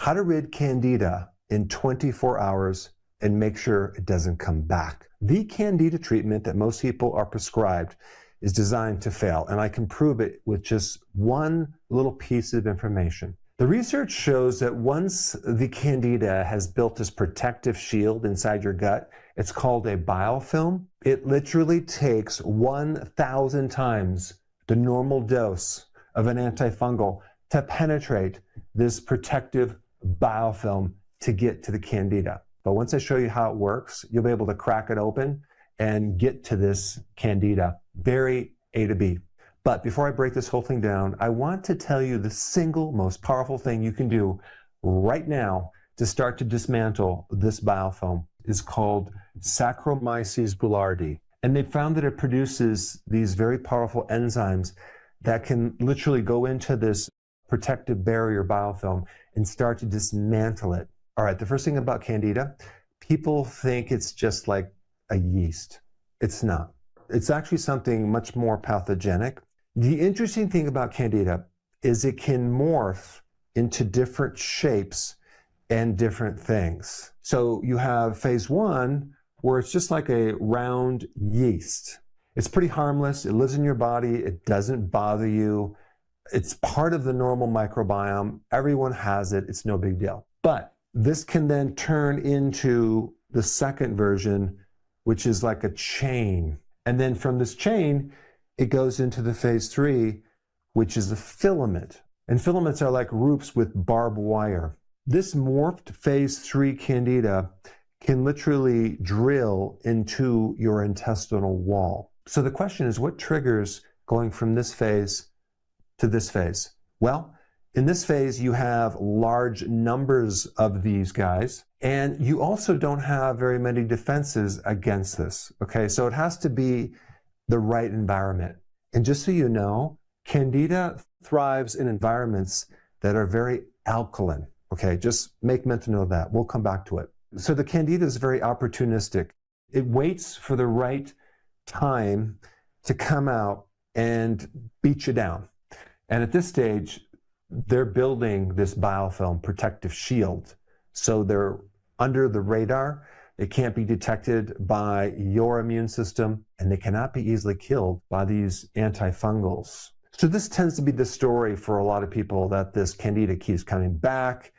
How to rid candida in 24 hours and make sure it doesn't come back. The candida treatment that most people are prescribed is designed to fail, and I can prove it with just one little piece of information. The research shows that once the candida has built this protective shield inside your gut, it's called a biofilm. It literally takes 1,000 times the normal dose of an antifungal to penetrate this protective biofilm to get to the candida. But once I show you how it works, you'll be able to crack it open and get to this candida. Very A to B. But before I break this whole thing down, I want to tell you the single most powerful thing you can do right now to start to dismantle this biofilm is called Saccharomyces boulardii. And they found that it produces these very powerful enzymes that can literally go into this protective barrier biofilm and start to dismantle it. All right, the first thing about candida, people think it's just like a yeast. It's not. It's actually something much more pathogenic. The interesting thing about candida is it can morph into different shapes and different things. So you have phase one, where it's just like a round yeast. It's pretty harmless. It lives in your body. It doesn't bother you. It's part of the normal microbiome. Everyone has it. It's no big deal. But this can then turn into the second version, which is like a chain. And then from this chain, it goes into the phase three, which is a filament. And filaments are like roots with barbed wire. This morphed phase three candida can literally drill into your intestinal wall. So the question is, what triggers going from this phase to this phase? Well, in this phase, you have large numbers of these guys, and you also don't have very many defenses against this, okay? So it has to be the right environment. And just so you know, candida thrives in environments that are very alkaline, okay? Just make mental note of that. We'll come back to it. So the candida is very opportunistic. It waits for the right time to come out and beat you down. And at this stage, they're building this biofilm protective shield. So they're under the radar. They can't be detected by your immune system, and they cannot be easily killed by these antifungals. So this tends to be the story for a lot of people, that this candida keeps coming back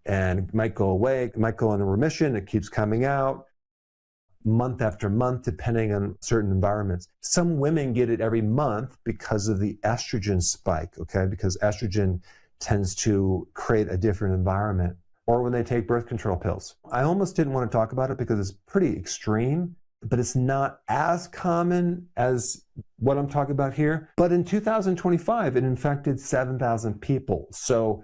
and it might go away, it might go into remission, it keeps coming out month after month, depending on certain environments. Some women get it every month because of the estrogen spike, okay? Because estrogen tends to create a different environment, or when they take birth control pills. I almost didn't want to talk about it because it's pretty extreme, but it's not as common as what I'm talking about here. But in 2025, it infected 7,000 people. So,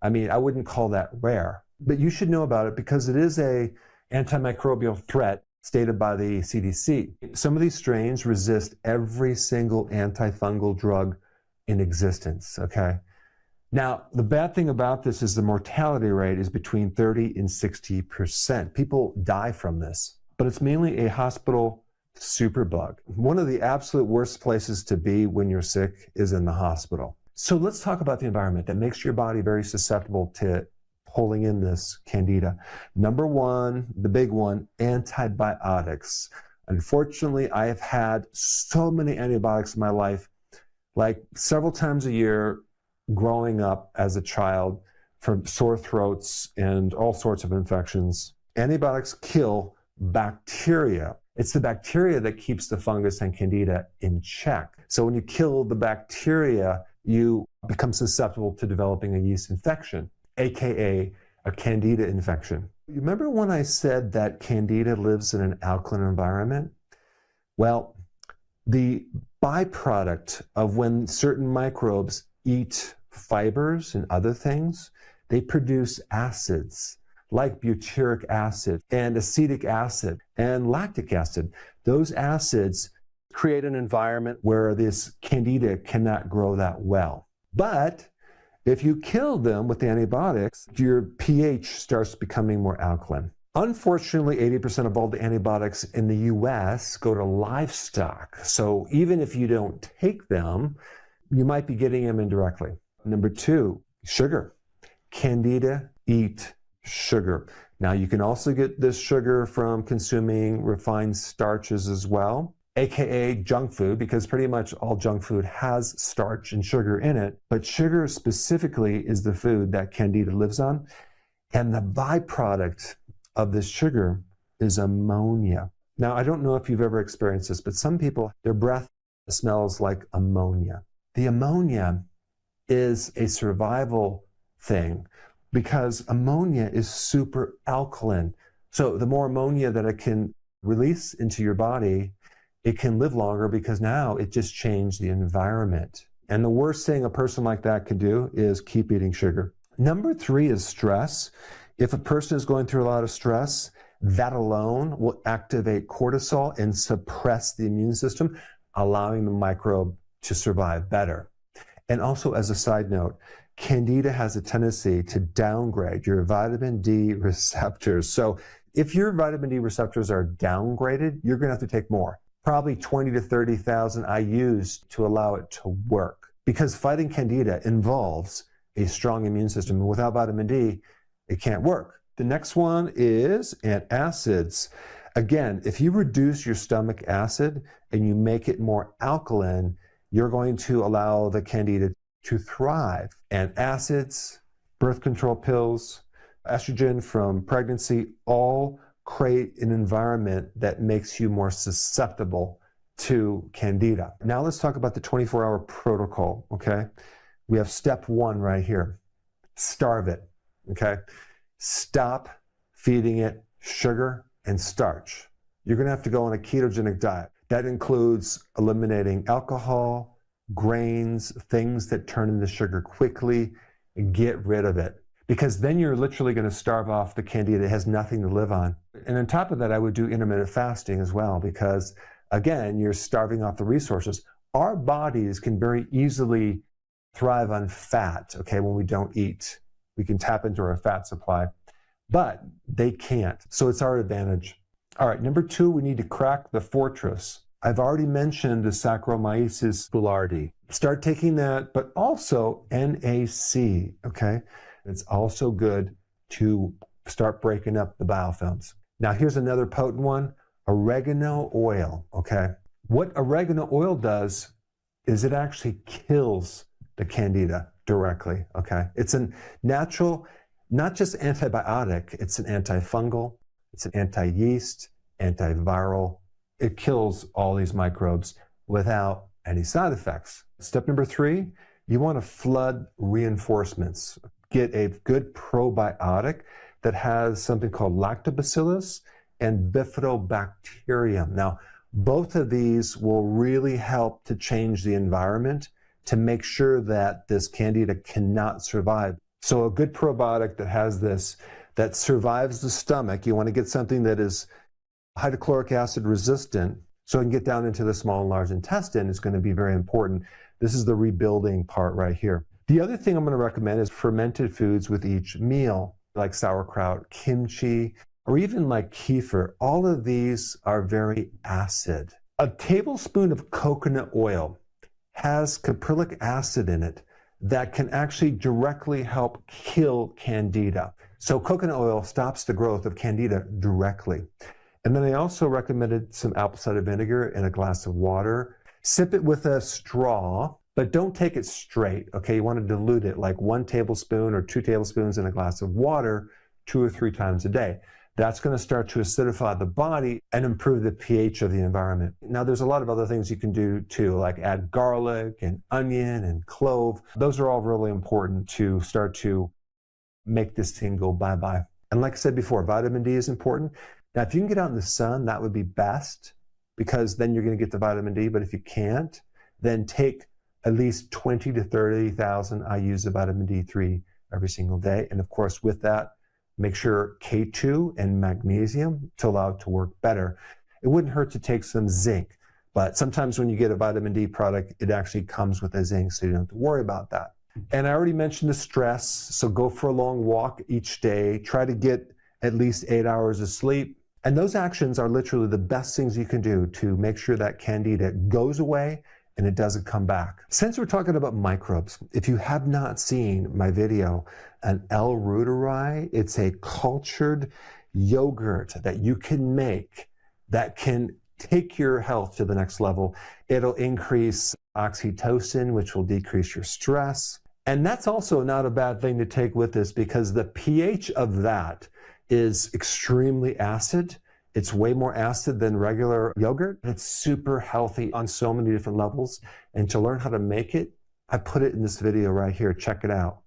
I mean, I wouldn't call that rare, but you should know about it because it is a antimicrobial threat stated by the CDC. Some of these strains resist every single antifungal drug in existence, okay? Now, the bad thing about this is the mortality rate is between 30 and 60%. People die from this, but it's mainly a hospital superbug. One of the absolute worst places to be when you're sick is in the hospital. So let's talk about the environment that makes your body very susceptible to pulling in this candida. Number one, the big one, antibiotics. Unfortunately, I have had so many antibiotics in my life, like several times a year, growing up as a child, for sore throats and all sorts of infections. Antibiotics kill bacteria. It's the bacteria that keeps the fungus and candida in check. So when you kill the bacteria, you become susceptible to developing a yeast infection, aka a candida infection. You remember when I said that candida lives in an alkaline environment? Well, the byproduct of when certain microbes eat fibers and other things, they produce acids like butyric acid and acetic acid and lactic acid. Those acids create an environment where this candida cannot grow that well. But if you kill them with antibiotics, your pH starts becoming more alkaline. Unfortunately, 80% of all the antibiotics in the US go to livestock. So even if you don't take them, you might be getting them indirectly. Number two, sugar. Candida eat sugar. Now, you can also get this sugar from consuming refined starches as well, aka junk food, because pretty much all junk food has starch and sugar in it. But sugar specifically is the food that Candida lives on. And the byproduct of this sugar is ammonia. Now, I don't know if you've ever experienced this, but some people, their breath smells like ammonia. The ammonia is a survival thing because ammonia is super alkaline. So the more ammonia that it can release into your body, it can live longer because now it just changed the environment. And the worst thing a person like that could do is keep eating sugar. Number 3 is stress. If a person is going through a lot of stress, that alone will activate cortisol and suppress the immune system, allowing the microbe to survive better. And also, as a side note, Candida has a tendency to downgrade your vitamin D receptors. So if your vitamin D receptors are downgraded, you're going to have to take more, probably 20 to 30,000 IUs to allow it to work. Because fighting Candida involves a strong immune system. And without vitamin D, it can't work. The next one is antacids. Again, if you reduce your stomach acid and you make it more alkaline, you're going to allow the Candida to thrive. Antacids, birth control pills, estrogen from pregnancy, all create an environment that makes you more susceptible to Candida. Now let's talk about the 24-hour protocol, okay? We have step 1 right here. Starve it, okay? Stop feeding it sugar and starch. You're gonna have to go on a ketogenic diet. That includes eliminating alcohol, grains, things that turn into sugar quickly, and get rid of it. Because then you're literally gonna starve off the Candida. It has nothing to live on. And on top of that, I would do intermittent fasting as well, because again, you're starving off the resources. Our bodies can very easily thrive on fat, okay, when we don't eat. We can tap into our fat supply, but they can't. So it's our advantage. All right, number 2, we need to crack the fortress. I've already mentioned the Saccharomyces boulardii. Start taking that, but also NAC, okay? It's also good to start breaking up the biofilms. Now here's another potent one, oregano oil, okay? What oregano oil does is it actually kills the Candida directly, okay? It's a natural, not just antibiotic, it's an antifungal, it's an anti-yeast, antiviral. It kills all these microbes without any side effects. Step number 3, you want to flood reinforcements. Get a good probiotic that has something called lactobacillus and bifidobacterium. Now, both of these will really help to change the environment to make sure that this Candida cannot survive. So a good probiotic that has this, that survives the stomach, you want to get something that is hydrochloric acid resistant, so it can get down into the small and large intestine, is going to be very important. This is the rebuilding part right here. The other thing I'm going to recommend is fermented foods with each meal, like sauerkraut, kimchi, or even like kefir. All of these are very acid. A tablespoon of coconut oil has caprylic acid in it that can actually directly help kill Candida. So coconut oil stops the growth of Candida directly. And then I also recommended some apple cider vinegar in a glass of water. Sip it with a straw, but don't take it straight, okay? You want to dilute it like 1 tablespoon or 2 tablespoons in a glass of water 2 or 3 times a day. That's going to start to acidify the body and improve the pH of the environment. Now, there's a lot of other things you can do too, like add garlic and onion and clove. Those are all really important to start to make this thing go bye-bye. And like I said before, vitamin D is important. Now, if you can get out in the sun, that would be best, because then you're going to get the vitamin D. But if you can't, then take at least 20 to 30,000 IUs of vitamin D3 every single day. And of course, with that, make sure K2 and magnesium to allow it to work better. It wouldn't hurt to take some zinc, but sometimes when you get a vitamin D product, it actually comes with a zinc, so you don't have to worry about that. And I already mentioned the stress, so go for a long walk each day. Try to get at least 8 hours of sleep. And those actions are literally the best things you can do to make sure that Candida goes away and it doesn't come back. Since we're talking about microbes, if you have not seen my video on L-reuteri, it's a cultured yogurt that you can make that can take your health to the next level. It'll increase oxytocin, which will decrease your stress. And that's also not a bad thing to take with this, because the pH of that is extremely acid. It's way more acid than regular yogurt. It's super healthy on so many different levels. And to learn how to make it, I put it in this video right here. Check it out.